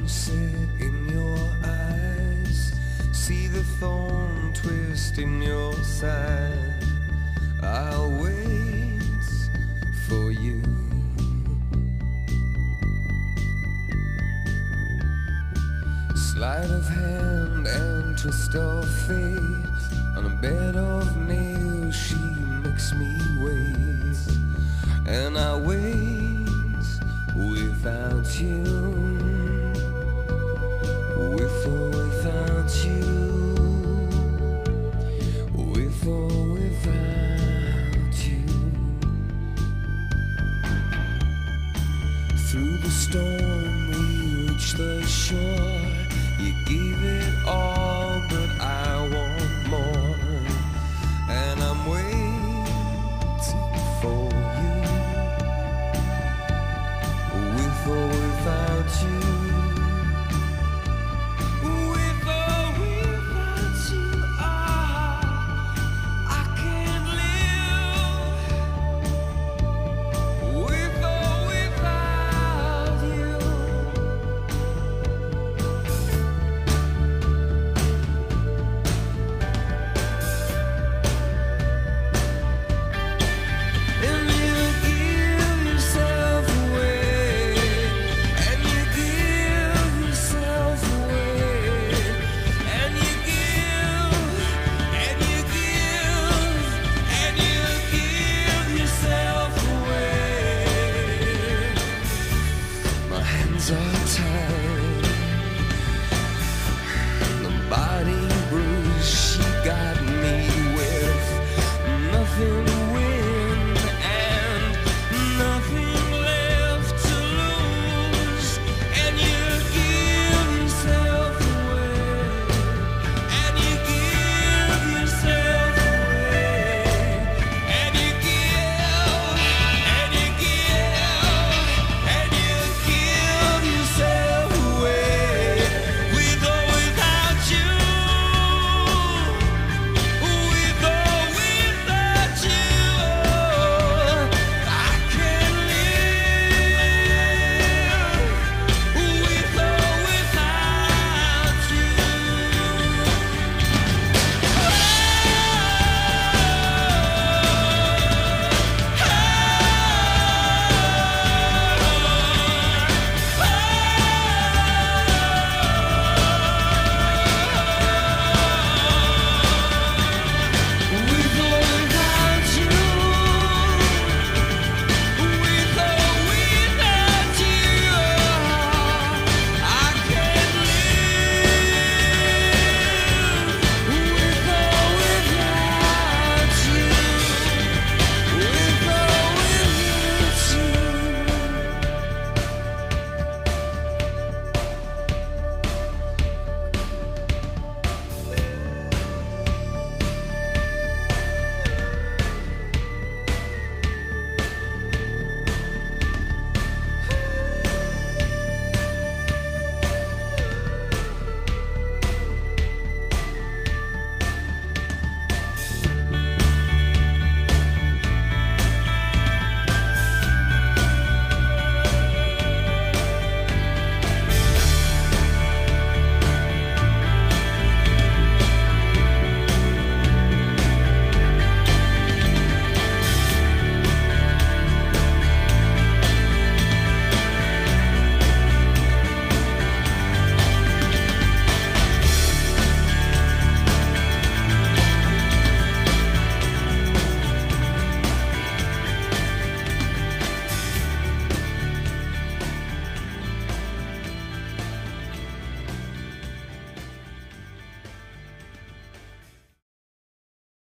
sunset in your eyes, see the thorn twist in your side. I'll wait for you. Sleight of hand and twist of fate, on a bed of nails she makes me wait. And I wait without you, with or without you, with or without you. Through the storm we reach the shore. You gave it all, but I want more. And I'm waiting for you, with or without you, with or without you. I can't live with or without you. And you give yourself away, and you give yourself away, and you give, and you give, and you give yourself away. My hands are tied